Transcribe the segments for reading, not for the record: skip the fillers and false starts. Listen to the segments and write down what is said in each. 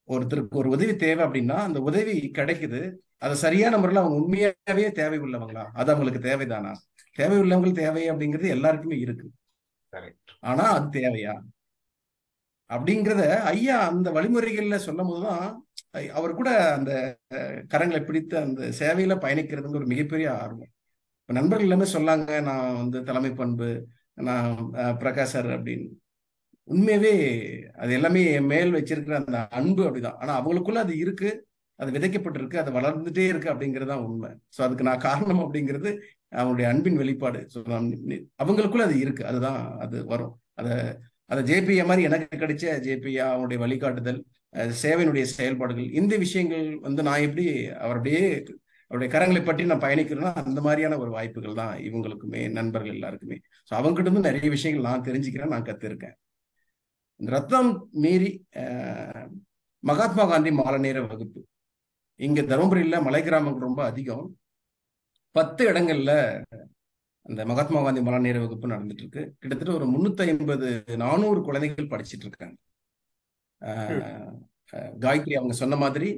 ஒருத்தருக்கு ஒரு உதவி தேவை அப்படின்னா அந்த உதவி கிடைக்குது. அது சரியான முறையில் அவங்க உண்மையாவே தேவை உள்ளவங்களா, அது அவங்களுக்கு தேவைதானா? தேவை உள்ளவங்களுக்கு தேவை அப்படிங்கிறது எல்லாருக்குமே இருக்கு. ஆனா அது தேவையா அப்படிங்கிறத ஐயா அந்த வழிமுறைகள்ல சொல்லும் போதுதான் அவர் கூட அந்த கரங்களை பிடித்து அந்த சேவையில பயணிக்கிறதுங்க ஒரு மிகப்பெரிய ஆர்வம். இப்ப நண்பர்கள் எல்லாமே சொல்லாங்க, நான் வந்து தலைமை பண்பு, நான் பிரகாஷ் சார் அப்படின்னு. உண்மையாவே அது எல்லாமே என் மேல் வச்சிருக்கிற அந்த அன்பு அப்படிதான். ஆனா அவங்களுக்குள்ள அது இருக்கு, அது விதைக்கப்பட்டிருக்கு, அது வளர்ந்துட்டே இருக்கு அப்படிங்கிறது தான் உண்மை. ஸோ அதுக்கு நான் காரணம் அப்படிங்கிறது அவங்களுடைய அன்பின் வெளிப்பாடு. ஸோ அவங்களுக்குள்ள அது இருக்கு, அதுதான் அது வரும். அதை அதை ஜேபியா மாதிரி எனக்கு கிடைச்ச ஜேபியா அவனுடைய வழிகாட்டுதல், சேவையினுடைய செயல்பாடுகள், இந்த விஷயங்கள் வந்து நான் எப்படி அவருடைய அவருடைய கரங்களை பற்றி நான் பயணிக்கிறேன்னா அந்த மாதிரியான ஒரு வாய்ப்புகள் தான் இவங்களுக்குமே, நண்பர்கள் எல்லாருக்குமே. ஸோ அவங்ககிட்ட இருந்து நிறைய விஷயங்கள் நான் தெரிஞ்சுக்கிறேன், நான் கத்திருக்கேன். இந்த ரத்தம் மீறி மகாத்மா காந்தி மாலை நேர வகுப்பு இங்க தருமபுரியில மலை கிராமங்கள் ரொம்ப அதிகம். 10 இடங்கள்ல அந்த மகாத்மா காந்தி மாலை நேர வகுப்பு நடந்துட்டு இருக்கு. கிட்டத்தட்ட ஒரு 350 400 குழந்தைகள் படிச்சுட்டு இருக்காங்க. காயத்ரி அவங்க சொன்ன மாதிரி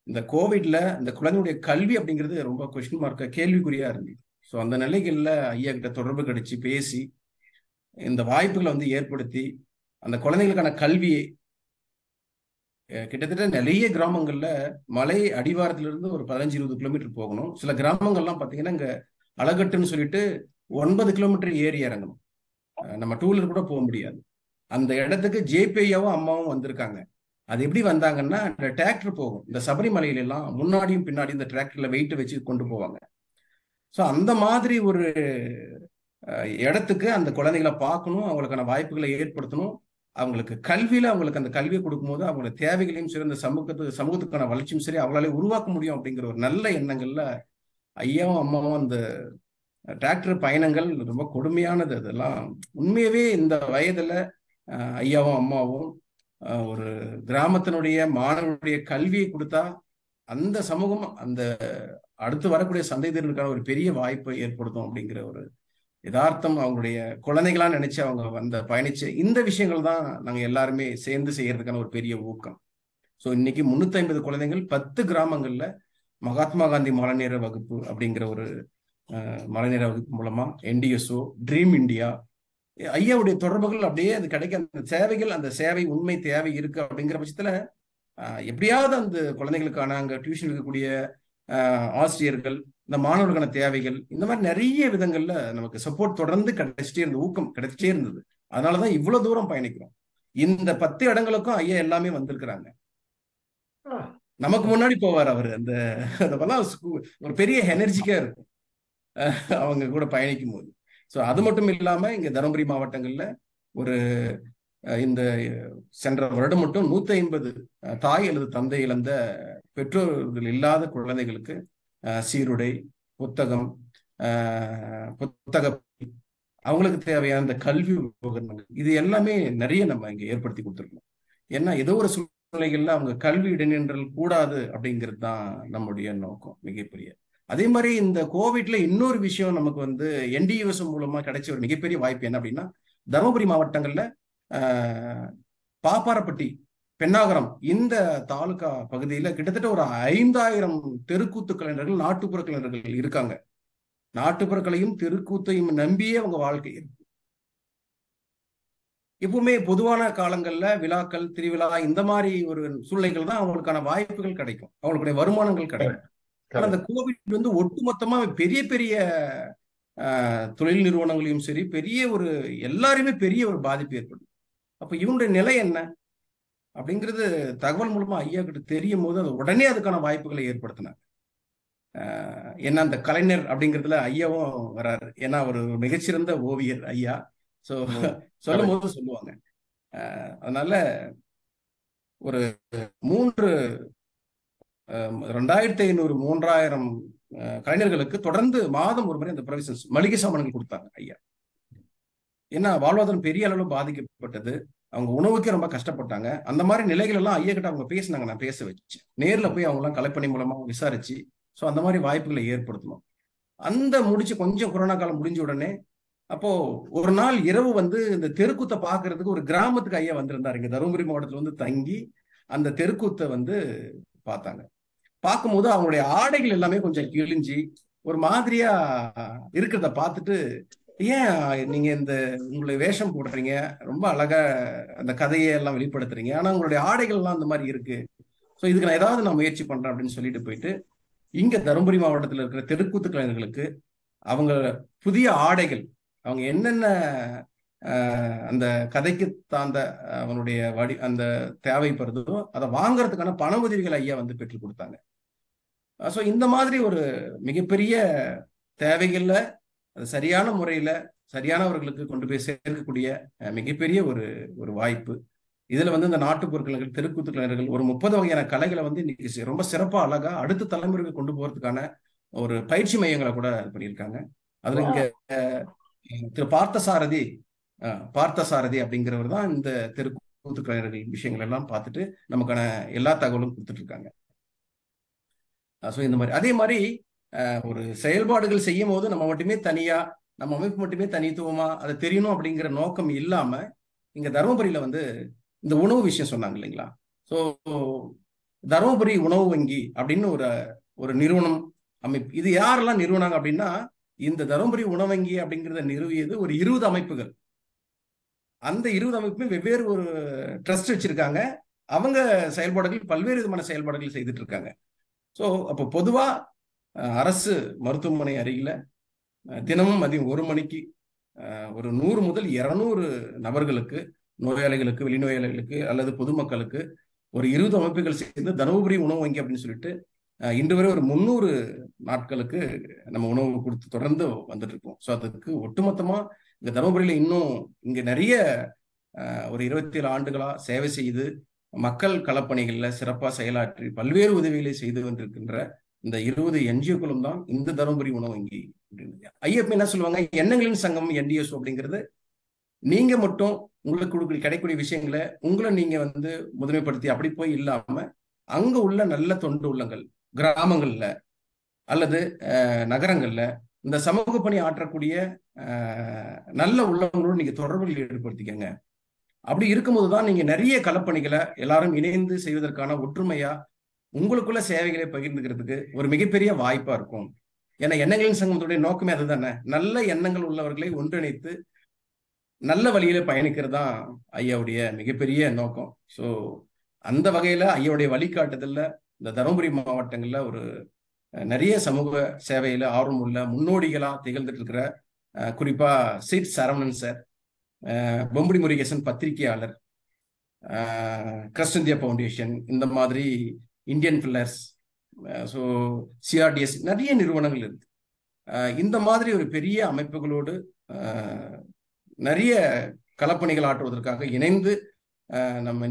இந்த கோவிட்ல இந்த குழந்தையுடைய கல்வி அப்படிங்கிறது ரொம்ப கொஸ்டின் மார்க்க, கேள்விக்குறியா இருந்தது. ஸோ அந்த நிலைகள்ல ஐயா கிட்ட தொடர்பு கிடைச்சு பேசி இந்த வாய்ப்புகளை வந்து ஏற்படுத்தி அந்த குழந்தைகளுக்கான கல்வியை கிட்டத்தட்ட நிறைய கிராமங்கள்ல மலை அடிவாரத்திலிருந்து ஒரு 15-20 கிலோமீட்டர் போகணும். சில கிராமங்கள்லாம் பார்த்தீங்கன்னா இங்க அலகட்டுன்னு சொல்லிட்டு 9 கிலோமீட்டர் ஏறி இறங்கணும். நம்ம டூலர் கூட போக முடியாது. அந்த இடத்துக்கு ஜேபிஐயாவும் அம்மாவும் வந்திருக்காங்க. அது எப்படி வந்தாங்கன்னா, இந்த டிராக்டர் போகும், இந்த சபரிமலையில எல்லாம் முன்னாடியும் பின்னாடி இந்த டிராக்டர்ல வெயிட் வச்சு கொண்டு போவாங்க. ஸோ அந்த மாதிரி ஒரு இடத்துக்கு அந்த குழந்தைகளை பார்க்கணும், அவங்களுக்கான வாய்ப்புகளை ஏற்படுத்தணும், அவங்களுக்கு கல்வியில அவங்களுக்கு அந்த கல்வியை கொடுக்கும்போது அவங்களுக்கு தேவைகளையும் சரி, அந்த சமூகத்துக்கான வளர்ச்சியும் சரி அவங்களால உருவாக்க முடியும் அப்படிங்கிற ஒரு நல்ல எண்ணங்கள்ல ஐயாவும் அம்மாவும் அந்த டிராக்டர் பயணங்கள் ரொம்ப கொடுமையானது. அதெல்லாம் உண்மையவே இந்த வயதுல ஐயாவும் அம்மாவும் ஒரு கிராமத்தினுடைய மாணவனுடைய கல்வியை கொடுத்தா அந்த சமூகம் அந்த அடுத்து வரக்கூடிய சந்ததியினருக்கான ஒரு பெரிய வாய்ப்பை ஏற்படுத்தும் அப்படிங்கிற ஒரு யதார்த்தம் அவங்களுடைய குழந்தைகளா நினைச்சு அவங்க வந்த பயணிச்சு இந்த விஷயங்கள் தான் நாங்க எல்லாருமே சேர்ந்து செய்யறதுக்கான ஒரு பெரிய ஊக்கம். ஸோ இன்னைக்கு 350 குழந்தைகள் 10 கிராமங்கள்ல மகாத்மா காந்தி மழைநேர வகுப்பு அப்படிங்கிற ஒரு மழைநேர வகுப்பு மூலமா என்டிஎஸ்ஓ, ட்ரீம் இந்தியா, ஐயாவுடைய தொடர்புகள் அப்படியே அது கிடைக்க அந்த சேவைகள், அந்த சேவை உண்மை தேவை இருக்கு அப்படிங்கிற பட்சத்துல எப்படியாவது அந்த குழந்தைகளுக்கான அங்க டியூஷன் இருக்கக்கூடிய ஆசிரியர்கள், இந்த மாணவர்களுக்கான தேவைகள், இந்த மாதிரி நிறைய விதங்கள்ல நமக்கு சப்போர்ட் தொடர்ந்து கிடைச்சிட்டே இருந்தது, ஊக்கம் கிடைச்சிட்டே இருந்தது. அதனாலதான் இவ்வளவு தூரம் பயணிக்கிறோம். இந்த 10 இடங்களுக்கும் ஐயா எல்லாமே வந்திருக்கிறாங்க. நமக்கு முன்னாடி போவார் அவரு. அந்த அதெல்லாம் ஒரு பெரிய எனர்ஜிக்கா இருக்கும் அவங்க கூட பயணிக்கும் போது. ஸோ அது மட்டும் இல்லாம இங்க தருமபுரி மாவட்டங்கள்ல ஒரு இந்த சென்ற வருடம் மட்டும் 150 தாய் அல்லது தந்தை இழந்த பெற்றோர்கள் இல்லாத குழந்தைகளுக்கு சீருடை, புத்தகம், அவங்களுக்கு தேவையான இந்த கல்வி உபகரணங்கள், இது எல்லாமே நிறைய நம்ம இங்க ஏற்படுத்தி கொடுத்துருக்கோம். ஏன்னா ஏதோ ஒரு சூழ்நிலைகள்ல அவங்க கல்வி இடைநின்றல் கூடாது அப்படிங்கிறது தான் நம்முடைய நோக்கம் மிகப்பெரிய. அதே மாதிரி இந்த கோவிட்ல இன்னொரு விஷயம் நமக்கு வந்து என்டிஎஸ் மூலமா கிடைச்ச ஒரு மிகப்பெரிய வாய்ப்பு என்ன அப்படின்னா, தருமபுரி மாவட்டங்கள்ல பாப்பாரப்பட்டி, பெண்ணாகரம் இந்த தாலுகா பகுதியில கிட்டத்தட்ட ஒரு 5000 தெருக்கூத்து கலைஞர்கள், நாட்டுப்புற கலைஞர்கள் இருக்காங்க. நாட்டுப்புற கலையும் தெருக்கூத்தையும் நம்பியே அவங்க வாழ்க்கை இருக்கு. எப்பவுமே பொதுவான காலங்கள்ல விழாக்கள், திருவிழா, இந்த மாதிரி ஒரு சூழ்நிலைகள் தான் அவங்களுக்கான வாய்ப்புகள் கிடைக்கும், அவங்களுடைய வருமானங்கள் கிடைக்கும். ஆனா அந்த கோவிட் வந்து ஒட்டுமொத்தமா பெரிய பெரிய தொழில் நிறுவனங்களையும் சரி, பெரிய ஒரு எல்லாருமே பெரிய ஒரு பாதிப்பு ஏற்படும். அப்ப இவங்களுடைய நிலை என்ன அப்படிங்கிறது தகவல் மூலமா ஐயா கிட்ட தெரியும் போது அது உடனே அதுக்கான வாய்ப்புகளை ஏற்படுத்தினாங்க. ஏன்னா அந்த கலைஞர் அப்படிங்கிறதுல ஐயாவும் வராரு. ஏன்னா ஒரு மிகச்சிறந்த ஓவியர் ஐயா. ஸோ சொல்லும் போது சொல்லுவாங்க. அதனால ஒரு 2500 3000 கலைஞர்களுக்கு தொடர்ந்து மாதம் ஒரு முறை அந்த ப்ரொவிஷன்ஸ் மளிகை சாமான்கள் கொடுத்தாங்க ஐயா. ஏன்னா வாழ்வாதாரம் பெரிய அளவில் பாதிக்கப்பட்டது, அவங்க உணவுக்கே ரொம்ப கஷ்டப்பட்டாங்க. அந்த மாதிரி நிலைகள் எல்லாம் ஐயா கிட்ட அவங்க பேசினாங்க, நான் பேச வச்சு நேரில் போய் அவங்களாம் கலைப்பணி மூலமா விசாரிச்சு ஸோ அந்த மாதிரி வாய்ப்புகளை ஏற்படுத்தணும். அந்த முடிச்சு கொஞ்சம் கொரோனா காலம் முடிஞ்ச உடனே அப்போ ஒரு நாள் இரவு வந்து இந்த தெருக்கூத்தை பார்க்கறதுக்கு ஒரு கிராமத்துக்கு ஐயா வந்திருந்தாரு. இங்க தருமபுரி மாவட்டத்தில் வந்து தங்கி அந்த தெருக்கூத்தை வந்து பார்த்தாங்க. பார்க்கும்போது அவங்களுடைய ஆடைகள் எல்லாமே கொஞ்சம் கிழிஞ்சி ஒரு மாதிரியா இருக்கிறத பார்த்துட்டு, ஏன் நீங்க இந்த உங்களுடைய வேஷம் போடுறீங்க, ரொம்ப அழகா அந்த கதையை எல்லாம் வெளிப்படுத்துறீங்க, ஆனா உங்களுடைய ஆடைகள் எல்லாம் அந்த மாதிரி இருக்கு, ஸோ இதுக்கு நான் ஏதாவது நான் முயற்சி பண்றேன் அப்படின்னு சொல்லிட்டு போயிட்டு இங்க தருமபுரி மாவட்டத்தில் இருக்கிற தெருக்கூத்து கலைஞர்களுக்கு அவங்க புதிய ஆடைகள், அவங்க என்னென்ன அந்த கதைக்கு தாந்த அவனுடைய அந்த தேவைப்படுறதோ அதை வாங்குறதுக்கான பண உதவிகள் ஐயா வந்து பெற்றுக் கொடுத்தாங்க. ஸோ இந்த மாதிரி ஒரு மிகப்பெரிய தேவைகள்ல அது சரியான முறையில சரியானவர்களுக்கு கொண்டு போய் சேர்க்கக்கூடிய மிகப்பெரிய ஒரு ஒரு வாய்ப்பு. இதுல வந்து இந்த நாட்டுப்புற கலைஞர்கள், தெருக்கூத்து கலைஞர்கள் ஒரு 30 வகையான கலைகளை வந்து இன்னைக்கு ரொம்ப சிறப்பா அழகா அடுத்த தலைமுறைக்கு கொண்டு போறதுக்கான ஒரு பயிற்சி மையங்களை கூட பண்ணியிருக்காங்க. அதுல இங்க திரு பார்த்தசாரதி அப்படிங்கிறவர் தான் இந்த தெருக்கூத்து கலைஞர்கள் விஷயங்கள் எல்லாம் பார்த்துட்டு நமக்கான எல்லா தகவலும் கொடுத்துட்டு இருக்காங்க. ஸோ இந்த மாதிரி அதே மாதிரி ஒரு செயல்பாடுகள் செய்யும் போது நம்ம மட்டுமே தனியா, நம்ம அமைப்பு மட்டுமே தனித்துவமா அதை தெரியணும் அப்படிங்கிற நோக்கம் இல்லாம இங்க தருமபுரியில வந்து இந்த உணவு விஷயம் சொன்னாங்க இல்லைங்களா? ஸோ தருமபுரி உணவு வங்கி அப்படின்னு ஒரு ஒரு நிறுவனம் அமைப்பு. இது யாரெல்லாம் நிறுவனாங்க அப்படின்னா, இந்த தருமபுரி உணவு வங்கி அப்படிங்கிறத நிறுவியது ஒரு 20 அமைப்புகள். அந்த 20 அமைப்புமே வெவ்வேறு ஒரு ட்ரஸ்ட் வச்சிருக்காங்க. அவங்க செயல்பாடுகள் பல்வேறு விதமான செயல்பாடுகள் செய்துட்டு இருக்காங்க. ஸோ அப்போ பொதுவா அரசு மருத்துவமனை அருகில தினமும் மதியம் 1 மணிக்கு ஒரு 100 முதல் 200 நபர்களுக்கு, நோயாளிகளுக்கு, வெளிநோயாளிகளுக்கு அல்லது பொதுமக்களுக்கு ஒரு 20 அமைப்புகள் சேர்ந்து தருமபுரி உணவு வங்கி அப்படின்னு சொல்லிட்டு இன்று வரை ஒரு 300 நாட்களுக்கு நம்ம உணவு கொடுத்து தொடர்ந்து வந்துட்டு இருக்கோம். ஸோ அதுக்கு ஒட்டுமொத்தமா இந்த தருமபுரியில இன்னும் இங்க நிறைய ஒரு 27 ஆண்டுகளா சேவை செய்து மக்கள் களப்பணிகள்ல சிறப்பாக செயலாற்றி பல்வேறு உதவிகளை செய்து கொண்டிருக்கின்ற இந்த 20 என்ஜிஓக்களும் தான் இந்த தருமபுரி உணவு வங்கி. ஐஎஃப் என்ன சொல்லுவாங்க, எண்ணங்களின் சங்கம் என்டிஎஸ் அப்படிங்கிறது நீங்க மட்டும் உங்களுக்கு கிடைக்கக்கூடிய விஷயங்களை உங்களை நீங்க வந்து முதன்மைப்படுத்தி அப்படி போய் இல்லாம அங்க உள்ள நல்ல தொண்டு உள்ளங்கள் கிராமங்கள்ல அல்லது நகரங்கள்ல இந்த சமூக பணி ஆற்றக்கூடிய நல்ல உள்ளவங்களோடு நீங்க தொடர்புகள் ஏற்படுத்திக்கங்க. அப்படி இருக்கும்போதுதான் நீங்க நிறைய களப்பணிகளை எல்லாரும் இணைந்து செய்வதற்கான ஒற்றுமையா உங்களுக்குள்ள சேவைகளை பகிர்ந்துக்கிறதுக்கு ஒரு மிகப்பெரிய வாய்ப்பா இருக்கும். ஏன்னா எண்ணங்களின் சங்கத்துடைய நோக்கமே அதுதானே, நல்ல எண்ணங்கள் உள்ளவர்களை ஒன்றிணைத்து நல்ல வழியில பயணிக்கிறது தான் ஐயாவுடைய மிகப்பெரிய நோக்கம். ஸோ அந்த வகையில ஐயாவுடைய வழிகாட்டுதல்ல இந்த தருமபுரி மாவட்டங்கள்ல ஒரு நிறைய சமூக சேவையில ஆர்வம் உள்ள முன்னோடிகளா திகழ்ந்துட்டு இருக்கிற குறிப்பா சீட் சரவணன் சார், பொம்புடி முருகேசன் பத்திரிகையாளர், கிரஸ்ட் இந்தியா ஃபவுண்டேஷன், இந்த மாதிரி இந்தியன் பில்லர்ஸ், ஸோ சிஆர்டிஎஸ், நிறைய நிறுவனங்கள் இருக்கு. இந்த மாதிரி ஒரு பெரிய அமைப்புகளோடு நிறைய களப்பணிகள் ஆற்றுவதற்காக இணைந்து நம்ம